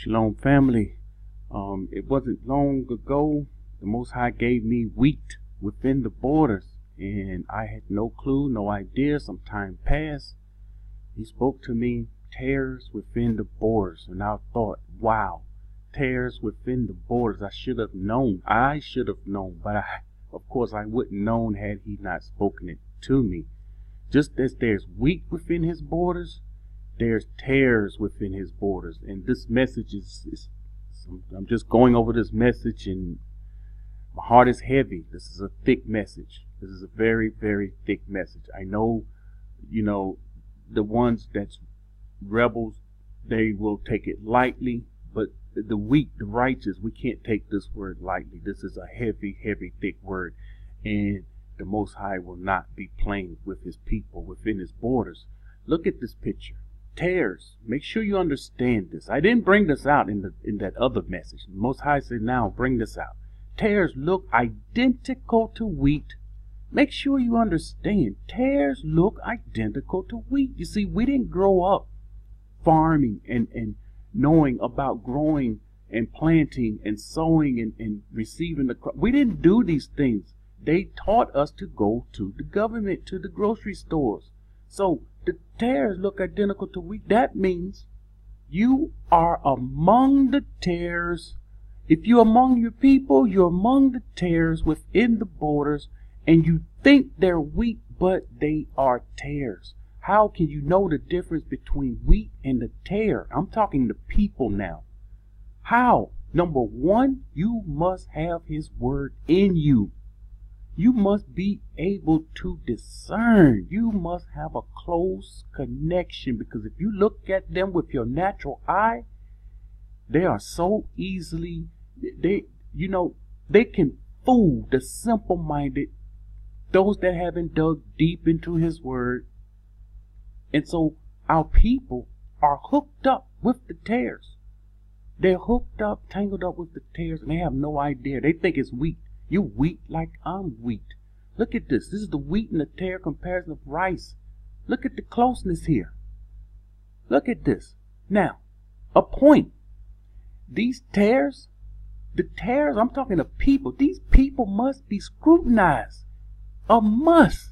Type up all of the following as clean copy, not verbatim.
Shalom family. It wasn't long ago the Most High gave me wheat within the borders, and I had no clue, no idea. Some time passed. He spoke to me, tares within the borders, and I thought, wow, tares within the borders. I should have known. But of course, I wouldn't known had he not spoken it to me. Just as there's wheat within his borders, there's tares within his borders. And this message I'm just going over this message, and my heart is heavy. This is a thick message. This is a very, very thick message. I know, the ones that's rebels, they will take it lightly, but the weak, the righteous, we can't take this word lightly. This is a heavy, heavy, thick word. And the Most High will not be playing with his people within his borders. Look at this picture. Tares. Make sure you understand this. I didn't bring this out in that other message. The Most High said, now bring this out. Tares look identical to wheat. Make sure you understand. Tares look identical to wheat. You see, we didn't grow up farming and knowing about growing and planting and sowing and receiving the crop. We didn't do these things. They taught us to go to the government, to the grocery stores. So the tares look identical to wheat. That means you are among the tares. If you're among your people, you're among the tares within the borders, and you think they're wheat, but they are tares. How can you know the difference between wheat and the tare? I'm talking to people now. How? Number one, you must have his word in you. You must be able to discern. You must have a close connection, because if you look at them with your natural eye, they are so easily, they can fool the simple-minded, those that haven't dug deep into his word. And so our people are hooked up with the tares. They're hooked up, tangled up with the tares, and they have no idea. They think it's wheat. You wheat like I'm wheat. Look at this. This is the wheat and the tare comparison of rice. Look at the closeness here. Look at this. Now, a point. These tares, the tares, I'm talking to people. These people must be scrutinized. A must.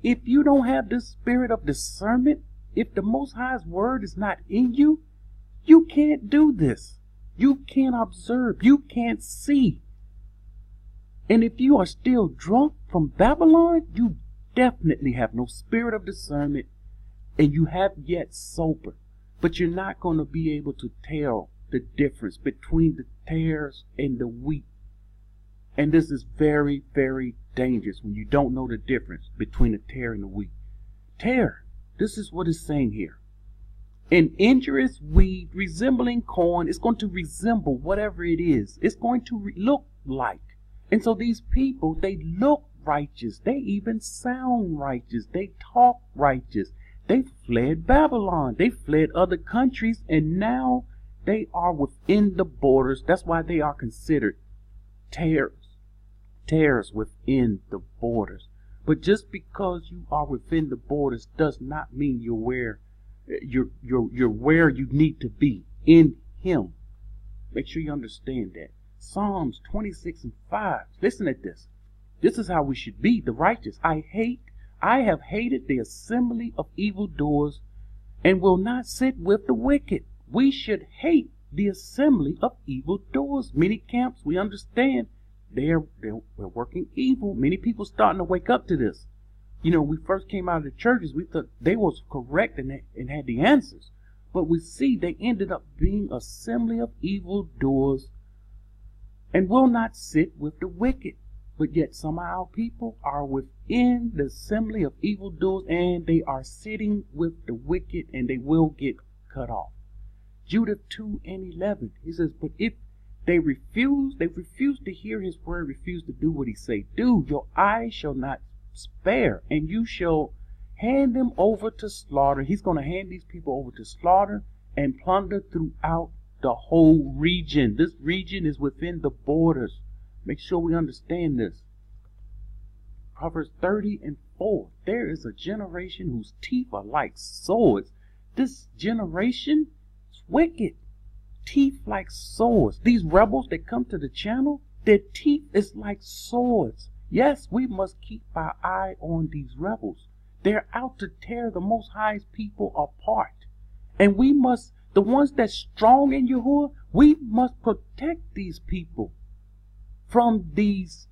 If you don't have this spirit of discernment, if the Most High's word is not in you, you can't do this. You can't observe. You can't see. And if you are still drunk from Babylon, you definitely have no spirit of discernment, and you have yet sober. But you're not going to be able to tell the difference between the tares and the wheat. And this is very, very dangerous when you don't know the difference between the tare and the wheat. Tare, this is what it's saying here. An injurious weed resembling corn is going to resemble whatever it is. It's going to look like. And so these people, they look righteous. They even sound righteous. They talk righteous. They fled Babylon. They fled other countries, and now they are within the borders. That's why they are considered tares. Tares within the borders. But just because you are within the borders does not mean you're where you need to be in him. Make sure you understand that. Psalms 26:5. Listen at this. This is how we should be, the righteous. I have hated the assembly of evildoers, and will not sit with the wicked. We should hate the assembly of evildoers. Many camps, we understand, they're working evil. Many people starting to wake up to this. When we first came out of the churches, we thought they was correct and had the answers. But we see they ended up being assembly of evildoers, and will not sit with the wicked. But yet some of our people are within the assembly of evildoers, and they are sitting with the wicked, and they will get cut off. Judah 2:11, he says, but if they refuse to hear his word, refuse to do what he say, do, your eyes shall not spare, and you shall hand them over to slaughter. He's going to hand these people over to slaughter and plunder throughout the whole region. This region is within the borders. Make sure we understand this. Proverbs 30:4. There is a generation whose teeth are like swords. This generation is wicked. teeth like swords. These rebels that come to the channel, their teeth is like swords. Yes, we must keep our eye on these rebels. They're out to tear the Most High's people apart. And we must, the ones that's strong in Yahuwah, we must protect these people from these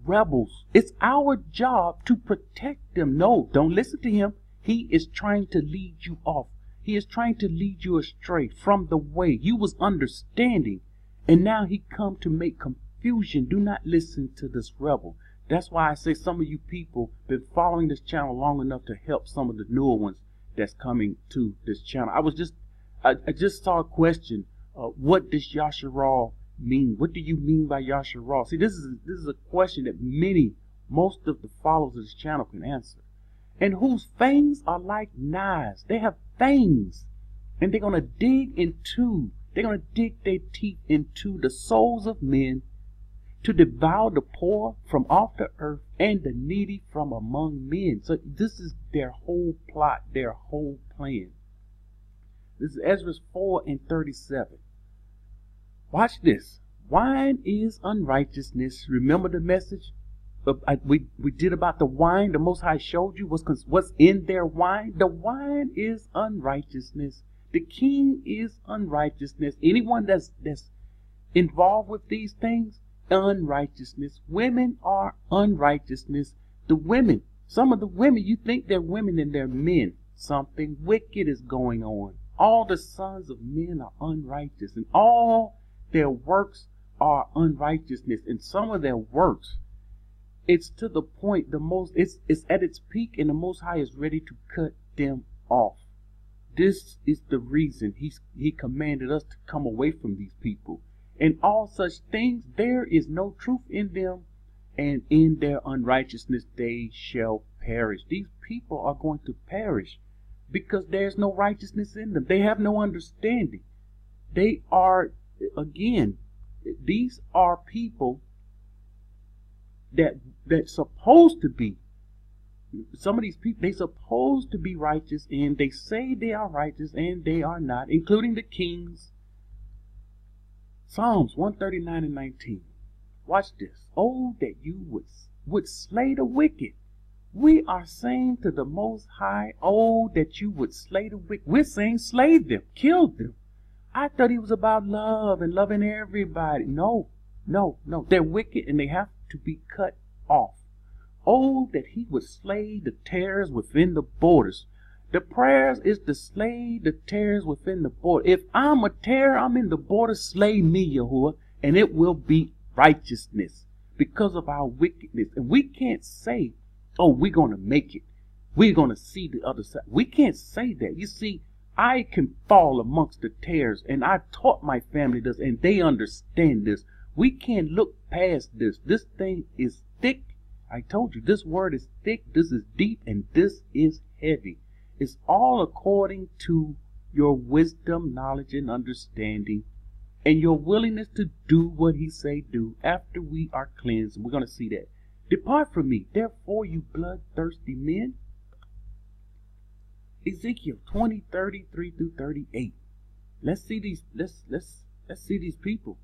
rebels. It's our job to protect them. No, don't listen to him. He is trying to lead you off. He is trying to lead you astray from the way. You was understanding, and now he come to make confusion. Do not listen to this rebel. That's why I say some of you people been following this channel long enough to help some of the newer ones that's coming to this channel. I just saw a question. What does Yasharal mean? What do you mean by Yasharal? See, this is a question that most of the followers of this channel can answer. And whose fangs are like knives. They have fangs. And they're going to dig their teeth into the souls of men to devour the poor from off the earth and the needy from among men. So this is their whole plot, their whole plan. This is Ezra 4:37. Watch this. Wine is unrighteousness. Remember the message we did about the wine? The Most High showed you what's in their wine. The wine is unrighteousness. The king is unrighteousness. Anyone that's involved with these things, unrighteousness. Women are unrighteousness. The women, some of the women, you think they're women and they're men. Something wicked is going on. All the sons of men are unrighteous, and all their works are unrighteousness. And some of their works, it's to the point, it's at its peak, and the Most High is ready to cut them off. This is the reason he commanded us to come away from these people. And all such things, there is no truth in them, and in their unrighteousness they shall perish. These people are going to perish because there's no righteousness in them. They have no understanding. They are, again, these are people that's supposed to be, some of these people, they supposed to be righteous, and they say they are righteous, and they are not, including the kings. Psalms 139:19. Watch this. Oh, that you would slay the wicked. We are saying to the Most High, oh, that you would slay the wicked. We're saying slay them, kill them. I thought he was about love and loving everybody. No. They're wicked, and they have to be cut off. Oh, that he would slay the tares within the borders. The prayers is to slay the tares within the border. If I'm a tare, I'm in the border, slay me, Yahuwah, and it will be righteousness because of our wickedness. And we can't say, oh, we're going to make it. We're going to see the other side. We can't say that. You see, I can fall amongst the tares, and I taught my family this, and they understand this. We can't look past this. This thing is thick. I told you, this word is thick, this is deep, and this is heavy. It's all according to your wisdom, knowledge, and understanding, and your willingness to do what he say do after we are cleansed. And we're going to see that. Depart from me, therefore, you bloodthirsty men. Ezekiel 20:33-38. Let's see these. Let's see these people.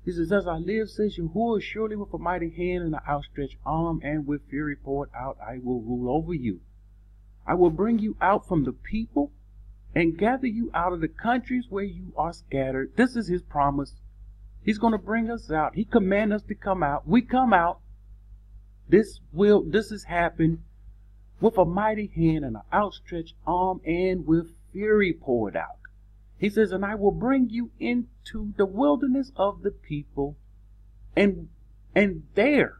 He says, as I live, says Yahuwah, surely with a mighty hand and an outstretched arm, and with fury poured out, I will rule over you. I will bring you out from the people and gather you out of the countries where you are scattered. This is his promise. He's going to bring us out. He commanded us to come out. We come out. This has happened with a mighty hand and an outstretched arm, and with fury poured out. He says, and I will bring you into the wilderness of the people, and there,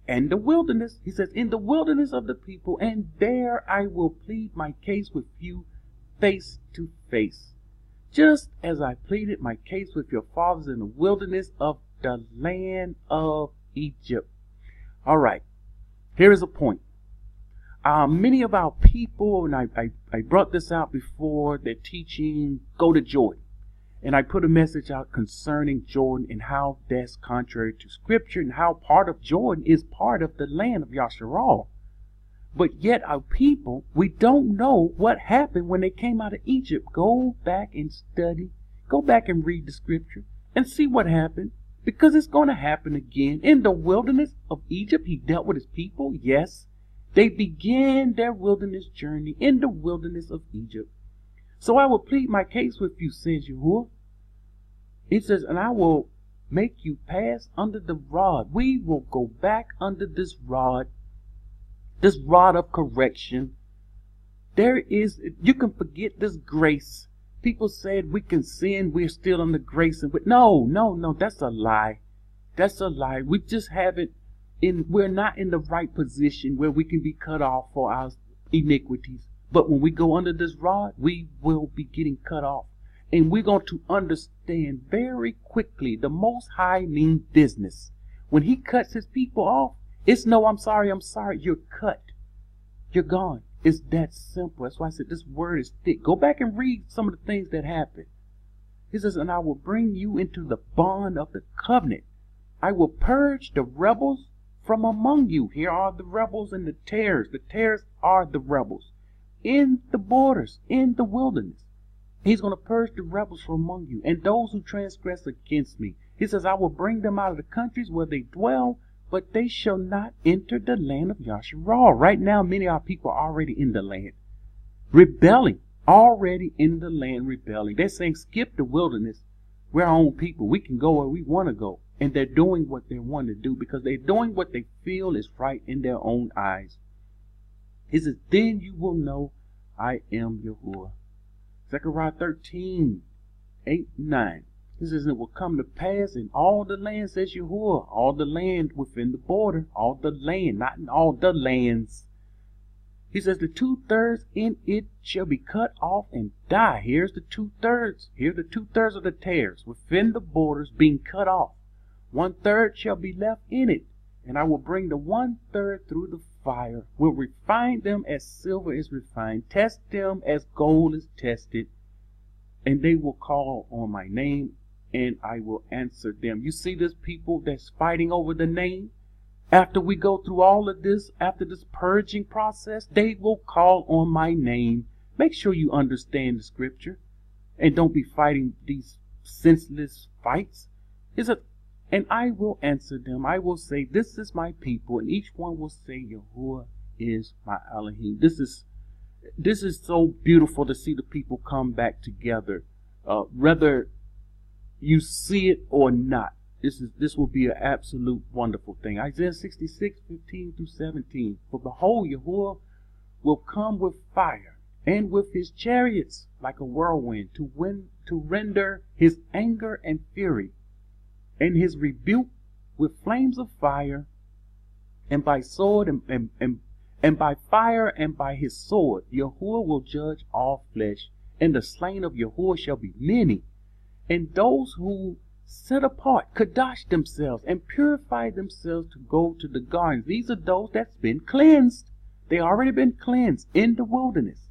and the wilderness, he says, in the wilderness of the people, and there I will plead my case with you face to face, just as I pleaded my case with your fathers in the wilderness of the land of Egypt. All right, here is a point. Many of our people, and I brought this out before, they're teaching, go to Jordan. And I put a message out concerning Jordan and how that's contrary to Scripture, and how part of Jordan is part of the land of Yasharal. But yet our people, we don't know what happened when they came out of Egypt. Go back and study. Go back and read the scripture and see what happened. Because it's going to happen again. In the wilderness of Egypt, he dealt with his people. Yes, they began their wilderness journey in the wilderness of Egypt. So I will plead my case with you, says Yahuwah. It says, and I will make you pass under the rod. We will go back under this rod of correction. You can forget this grace. People said we can sin, we're still under grace. No, that's a lie. That's a lie. We just haven't, we're not in the right position where we can be cut off for our iniquities. But when we go under this rod, we will be getting cut off. And we're going to understand very quickly the Most High means business. When he cuts his people off, it's no, I'm sorry, you're cut. You're gone. It's that simple. That's why I said this word is thick. Go back and read some of the things that happened. He says, and I will bring you into the bond of the covenant. I will purge the rebels from among you. Here are the rebels and the tares. The tares are the rebels in the borders, in the wilderness. He's going to purge the rebels from among you and those who transgress against me. He says, I will bring them out of the countries where they dwell, but they shall not enter the land of Yasharal. Right now, many of our people are already in the land, rebelling, already in the land, rebelling. They're saying, skip the wilderness. We're our own people. We can go where we want to go. And they're doing what they want to do because they're doing what they feel is right in their own eyes. He says, then you will know I am Yahuwah. Zechariah 13, 8, 9. He says, and it will come to pass in all the land, says Yahuwah, all the land within the border, all the land, not in all the lands. He says, the 2/3 in it shall be cut off and die. Here's the 2/3. Here's the 2/3 of the tares within the borders being cut off. 1/3 shall be left in it, and I will bring the 1/3 through the fire, will refine them as silver is refined, test them as gold is tested, and they will call on my name, and I will answer them. You see this people that's fighting over the name? After we go through all of this, after this purging process, they will call on my name. Make sure you understand the scripture and don't be fighting these senseless fights. And I will answer them. I will say, this is my people, and each one will say, Yahuwah is my Elohim. This is so beautiful to see the people come back together, whether you see it or not. This will be an absolute wonderful thing. Isaiah 66, 15 through 17. For behold, Yahuwah will come with fire, and with his chariots like a whirlwind, to render his anger and fury, and his rebuke with flames of fire, and by sword and by fire and by his sword. Yahuwah will judge all flesh, and the slain of Yahuwah shall be many. And those who set apart, kadosh themselves, and purify themselves to go to the gardens. These are those that's been cleansed. They already been cleansed in the wilderness.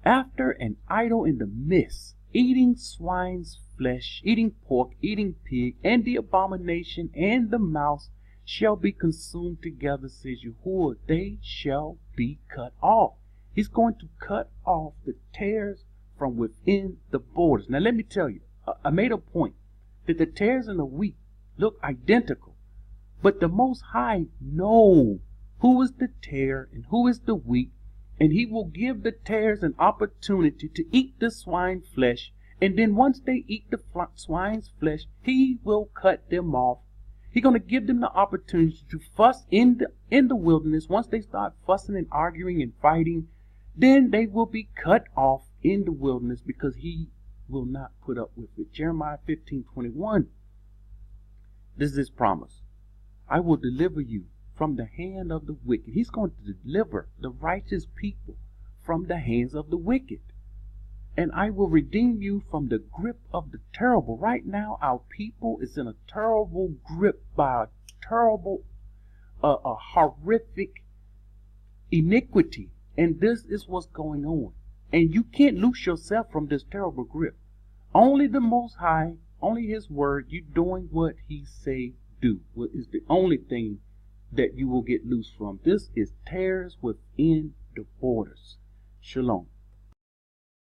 After an idol in the midst, eating swine's flesh, eating pork, eating pig, and the abomination and the mouse shall be consumed together, says Yahuwah. They shall be cut off. He's going to cut off the tares from within the borders. Now let me tell you, I made a point that the tares and the wheat look identical, but the Most High knows who is the tare and who is the wheat, and he will give the tares an opportunity to eat the swine flesh, and then once they eat the swine's flesh, he will cut them off. He's going to give them the opportunity to fuss in the wilderness. Once they start fussing and arguing and fighting, then they will be cut off in the wilderness because he will not put up with it. Jeremiah 15:21. This is his promise. I will deliver you from the hand of the wicked. He's going to deliver the righteous people from the hands of the wicked. And I will redeem you from the grip of the terrible. Right now, our people is in a terrible grip by a terrible, a horrific iniquity. And this is what's going on. And you can't loose yourself from this terrible grip. Only the Most High, only his word, you doing what he say do. What is the only thing that you will get loose from. This is tares within the borders. Shalom.